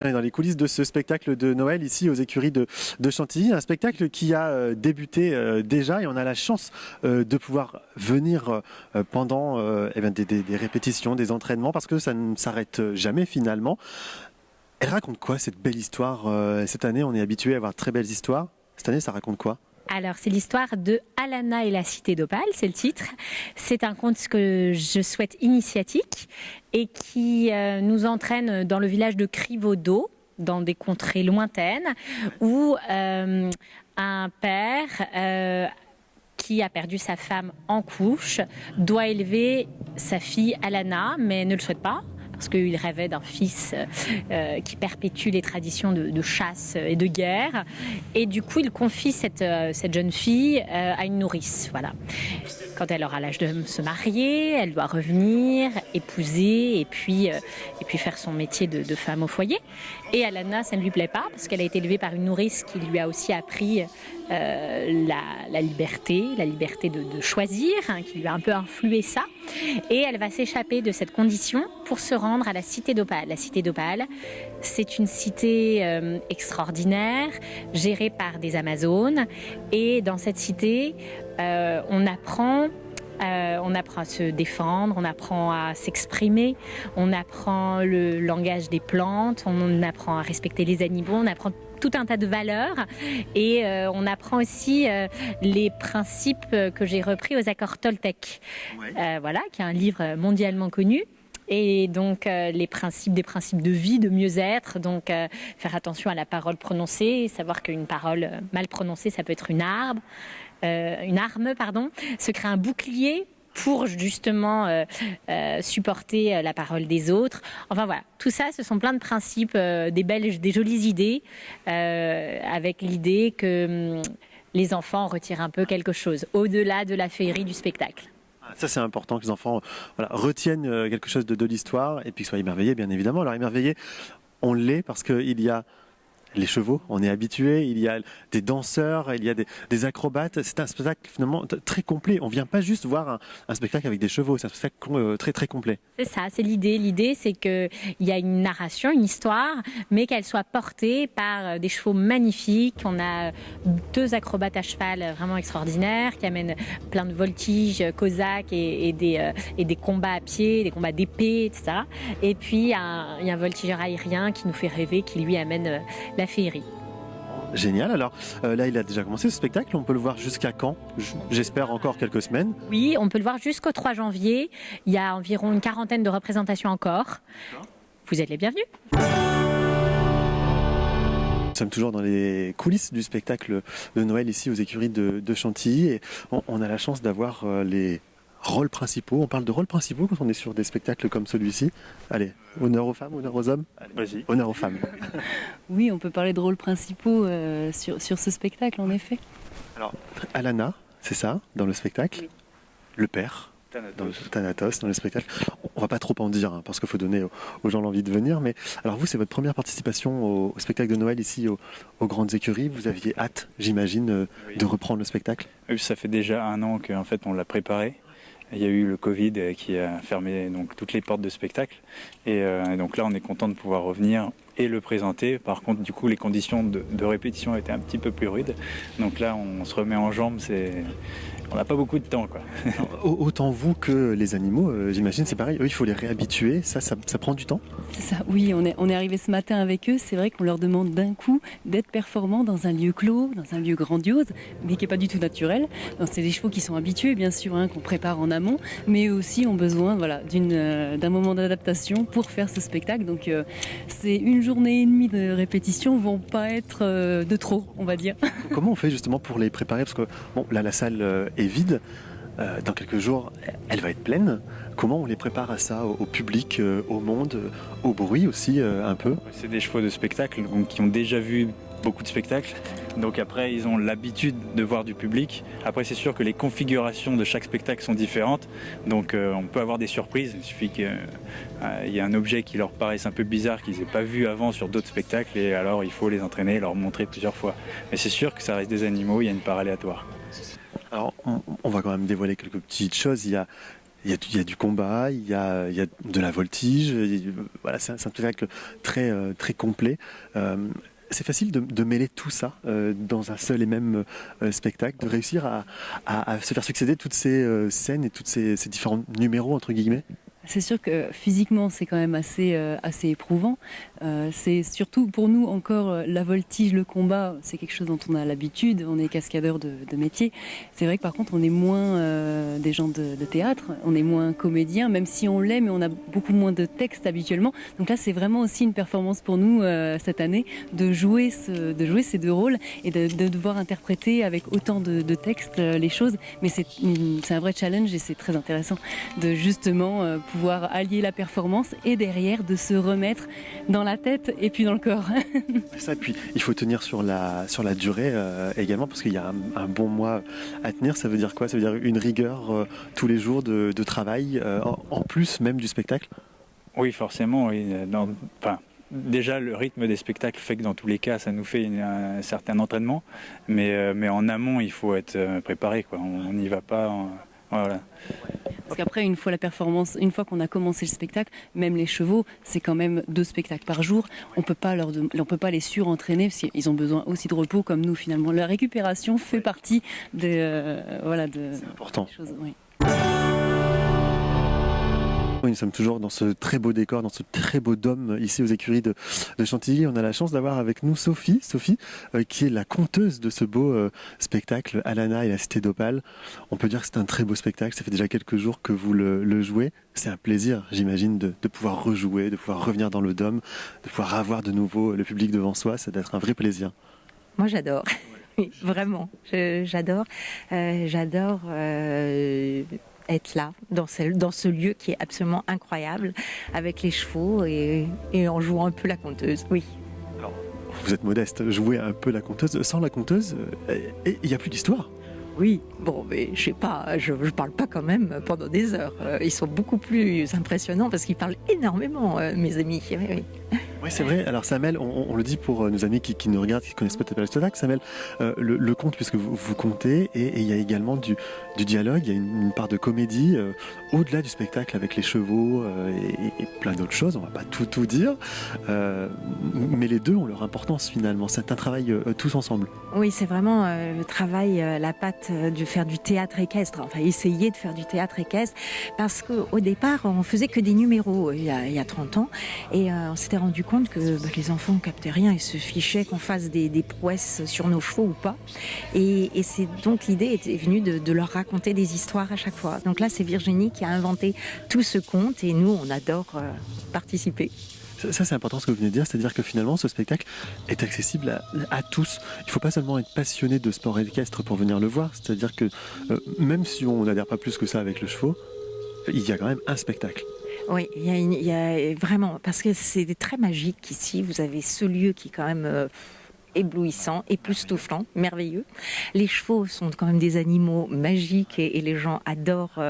On est dans les coulisses de ce spectacle de Noël ici aux écuries de Chantilly, un spectacle qui a débuté déjà et on a la chance de pouvoir venir pendant des répétitions, des entraînements parce que ça ne s'arrête jamais finalement. Elle raconte quoi cette belle histoire? Cette année on est habitué à avoir de très belles histoires. Cette année ça raconte quoi? Alors, c'est l'histoire de Alana et la cité d'Opale, c'est le titre. C'est un conte que je souhaite initiatique et qui nous entraîne dans le village de Crivaudo, dans des contrées lointaines, où un père qui a perdu sa femme en couche doit élever sa fille Alana, mais ne le souhaite pas, parce qu'il rêvait d'un fils qui perpétue les traditions de chasse et de guerre. Et du coup, il confie cette jeune fille à une nourrice. Voilà. Quand elle aura l'âge de se marier, elle doit revenir, épouser et puis faire son métier de femme au foyer. Et Alana, ça ne lui plaît pas, parce qu'elle a été élevée par une nourrice qui lui a aussi appris la liberté de choisir, hein, qui lui a un peu influé ça. Et elle va s'échapper de cette condition pour se rendre à la cité d'Opale. La cité d'Opale, c'est une cité extraordinaire, gérée par des Amazones. Et dans cette cité, on apprend à se défendre, on apprend à s'exprimer, on apprend le langage des plantes, on apprend à respecter les animaux, on apprend tout un tas de valeurs et on apprend aussi les principes que j'ai repris aux accords Toltec, voilà, qui est un livre mondialement connu. Et donc des principes de vie, de mieux-être, donc faire attention à la parole prononcée, savoir qu'une parole mal prononcée, ça peut être une arme, se créer un bouclier pour justement supporter la parole des autres. Enfin voilà, tout ça, ce sont plein de principes, des jolies idées, avec l'idée que les enfants retirent un peu quelque chose, au-delà de la féerie du spectacle. Ça c'est important que les enfants retiennent quelque chose de l'histoire et puis qu'ils soient émerveillés bien évidemment. Alors émerveillés, on l'est parce qu'il y a les chevaux, on est habitué, il y a des danseurs, il y a des acrobates. C'est un spectacle finalement très complet. On ne vient pas juste voir un spectacle avec des chevaux, c'est un spectacle très très complet. C'est ça, c'est l'idée. L'idée, c'est qu'il y a une narration, une histoire, mais qu'elle soit portée par des chevaux magnifiques. On a 2 acrobates à cheval vraiment extraordinaires qui amènent plein de voltiges cosaques et des combats à pied, des combats d'épée, etc. Et puis, il y a un voltigeur aérien qui nous fait rêver, qui lui amène la féerie. Génial, alors là il a déjà commencé ce spectacle, on peut le voir jusqu'à quand? J'espère encore quelques semaines. Oui, on peut le voir jusqu'au 3 janvier, il y a environ une 40aine de représentations encore. Vous êtes les bienvenus. Nous sommes toujours dans les coulisses du spectacle de Noël ici aux écuries de Chantilly et on a la chance d'avoir les rôles principaux. On parle de rôles principaux quand on est sur des spectacles comme celui-ci. Allez, honneur aux femmes, honneur aux hommes. Allez, vas-y, honneur aux femmes. Oui, on peut parler de rôles principaux sur ce spectacle, en effet. Alors, Alana, c'est ça, dans le spectacle. Oui. Le père, Thanatos, dans le spectacle. On va pas trop en dire, hein, parce qu'il faut donner aux gens l'envie de venir. Mais alors vous, c'est votre première participation au spectacle de Noël ici aux Grandes Écuries. Vous aviez hâte, j'imagine, de reprendre le spectacle. Oui, ça fait déjà 1 an qu'en fait on l'a préparé. Il y a eu le Covid qui a fermé donc toutes les portes de spectacle. Et donc là, on est content de pouvoir revenir et le présenter. Par contre, du coup, les conditions de répétition étaient un petit peu plus rudes. Donc là, on se remet en jambes. On n'a pas beaucoup de temps, quoi. Alors, autant vous que les animaux, j'imagine, c'est pareil. Eux, il faut les réhabituer. Ça prend du temps. C'est ça, oui, on est arrivé ce matin avec eux. C'est vrai qu'on leur demande d'un coup d'être performants dans un lieu clos, dans un lieu grandiose, mais qui n'est pas du tout naturel. Donc, c'est des chevaux qui sont habitués, bien sûr, hein, qu'on prépare en amont, mais eux aussi ont besoin d'un moment d'adaptation pour faire ce spectacle. Donc, c'est 1 journée et demie de répétition, vont pas être de trop, on va dire. Comment on fait justement pour les préparer? Parce que bon, là, la salle est vide. Dans quelques jours, elle va être pleine. Comment on les prépare à ça, au public, au monde, au bruit aussi, un peu? C'est des chevaux de spectacle donc, qui ont déjà vu beaucoup de spectacles. Donc après, ils ont l'habitude de voir du public. Après, c'est sûr que les configurations de chaque spectacle sont différentes. Donc on peut avoir des surprises. Il suffit qu'il y ait un objet qui leur paraisse un peu bizarre, qu'ils n'aient pas vu avant sur d'autres spectacles. Et alors, il faut les entraîner, leur montrer plusieurs fois. Mais c'est sûr que ça reste des animaux, il y a une part aléatoire. Alors, on va quand même dévoiler quelques petites choses. Il y a Il y a du combat, il y a de la voltige. Voilà, c'est un spectacle très complet. C'est facile de mêler tout ça dans un seul et même spectacle, de réussir à se faire succéder toutes ces scènes et tous ces différents numéros, entre guillemets. C'est sûr que physiquement, c'est quand même assez éprouvant. C'est surtout pour nous encore la voltige, le combat, c'est quelque chose dont on a l'habitude. On est cascadeur de métier. C'est vrai que par contre, on est moins des gens de théâtre, on est moins comédien, même si on l'est, mais on a beaucoup moins de textes habituellement. Donc là, c'est vraiment aussi une performance pour nous cette année de jouer ces deux rôles et de devoir interpréter avec autant de textes les choses. Mais c'est un vrai challenge et c'est très intéressant de justement pouvoir allier la performance et derrière de se remettre dans la tête et puis dans le corps. Ça, puis il faut tenir sur la durée également, parce qu'il y a un bon mois à tenir. Ça veut dire quoi? Ça veut dire une rigueur tous les jours de travail, en plus même du spectacle? Oui, forcément. Oui. Déjà, le rythme des spectacles fait que dans tous les cas, ça nous fait un certain entraînement. Mais en amont, il faut être préparé, quoi. On n'y va pas. Voilà. Parce qu'après, une fois la performance, une fois qu'on a commencé le spectacle, même les chevaux, c'est quand même 2 spectacles par jour. On peut pas les surentraîner parce qu'ils ont besoin aussi de repos comme nous finalement. La récupération fait partie c'est important. Des choses, oui. Oui, nous sommes toujours dans ce très beau décor, dans ce très beau dôme ici aux écuries de Chantilly. On a la chance d'avoir avec nous Sophie, qui est la conteuse de ce beau spectacle Alana et la Cité d'Opale. On peut dire que c'est un très beau spectacle, ça fait déjà quelques jours que vous le jouez. C'est un plaisir, j'imagine, de pouvoir rejouer, de pouvoir revenir dans le dôme, de pouvoir avoir de nouveau le public devant soi. Ça doit être un vrai plaisir. Moi, j'adore. Oui, vraiment, j'adore. J'adore être là, dans ce lieu qui est absolument incroyable, avec les chevaux et en jouant un peu la conteuse, oui. Alors, vous êtes modeste, jouer un peu la conteuse. Sans la conteuse, il n'y a plus d'histoire. Oui, bon, mais je sais pas, je parle pas quand même pendant des heures. Ils sont beaucoup plus impressionnants parce qu'ils parlent énormément, mes amis. Oui, oui. Oui, c'est vrai. Alors ça mêle, on le dit pour nos amis qui nous regardent, qui connaissent peut-être pas le spectacle, ça mêle le conte puisque vous contez et il y a également du dialogue, il y a une part de comédie au-delà du spectacle avec les chevaux et plein d'autres choses. On va pas tout dire, mais les deux ont leur importance finalement. C'est un travail tous ensemble. Oui, c'est vraiment le travail, la patte de faire du théâtre équestre. Enfin, essayer de faire du théâtre équestre parce qu'au départ, on faisait que des numéros il y a 30 ans et on s'était rendu compte que les enfants ne captaient rien, ils se fichaient qu'on fasse des prouesses sur nos chevaux ou pas. Et c'est donc l'idée était venue de leur raconter des histoires à chaque fois. Donc là, c'est Virginie qui a inventé tout ce conte et nous, on adore participer. Ça, c'est important ce que vous venez de dire, c'est-à-dire que finalement, ce spectacle est accessible à tous. Il ne faut pas seulement être passionné de sport équestre pour venir le voir, c'est-à-dire que même si on n'adhère pas plus que ça avec le cheval, il y a quand même un spectacle. Oui, il y a vraiment, parce que c'est très magique ici, vous avez ce lieu qui est quand même éblouissant, époustouflant, merveilleux. Les chevaux sont quand même des animaux magiques et les gens adorent...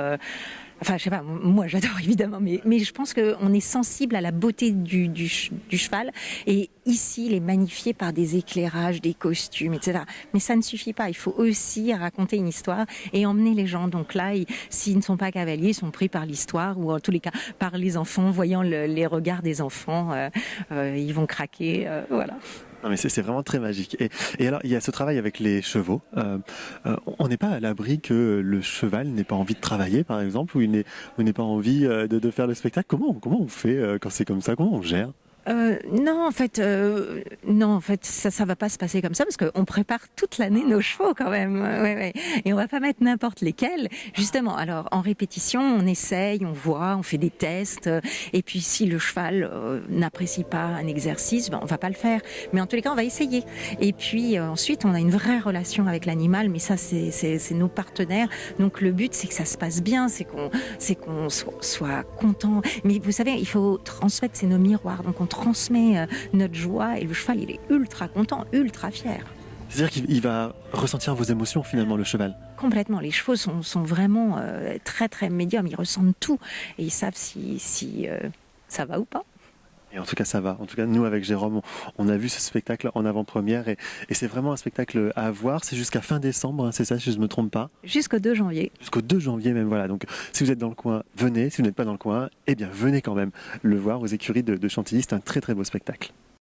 Enfin, je sais pas, moi j'adore évidemment, mais je pense qu'on est sensible à la beauté du cheval. Et ici, il est magnifié par des éclairages, des costumes, etc. Mais ça ne suffit pas. Il faut aussi raconter une histoire et emmener les gens. Donc là, s'ils ne sont pas cavaliers, ils sont pris par l'histoire ou en tous les cas par les enfants. Voyant les regards des enfants, ils vont craquer. Voilà. Non mais c'est vraiment très magique. Et alors, il y a ce travail avec les chevaux. On n'est pas à l'abri que le cheval n'ait pas envie de travailler, par exemple, ou il n'ait pas envie de faire le spectacle. Comment on fait quand c'est comme ça? Comment on gère? Non, en fait, ça va pas se passer comme ça parce qu'on prépare toute l'année nos chevaux quand même. Ouais. Et on va pas mettre n'importe lesquels. Justement, alors en répétition, on essaye, on voit, on fait des tests. Et puis si le cheval n'apprécie pas un exercice, on va pas le faire. Mais en tous les cas, on va essayer. Et puis ensuite, on a une vraie relation avec l'animal. Mais ça, c'est nos partenaires. Donc le but, c'est que ça se passe bien, c'est qu'on soit content. Mais vous savez, il faut transmettre, c'est nos miroirs. Donc on transmet notre joie et le cheval il est ultra content, ultra fier. C'est-à-dire qu'il va ressentir vos émotions finalement, le cheval? Complètement, les chevaux sont vraiment très très médiums, ils ressentent tout et ils savent si ça va ou pas. Et en tout cas, ça va. En tout cas, nous, avec Jérôme, on a vu ce spectacle en avant-première et c'est vraiment un spectacle à voir. C'est jusqu'à fin décembre, hein, c'est ça, si je ne me trompe pas. Jusqu'au 2 janvier. Jusqu'au 2 janvier même, voilà. Donc, si vous êtes dans le coin, venez. Si vous n'êtes pas dans le coin, eh bien, venez quand même le voir aux écuries de Chantilly. C'est un très, très beau spectacle.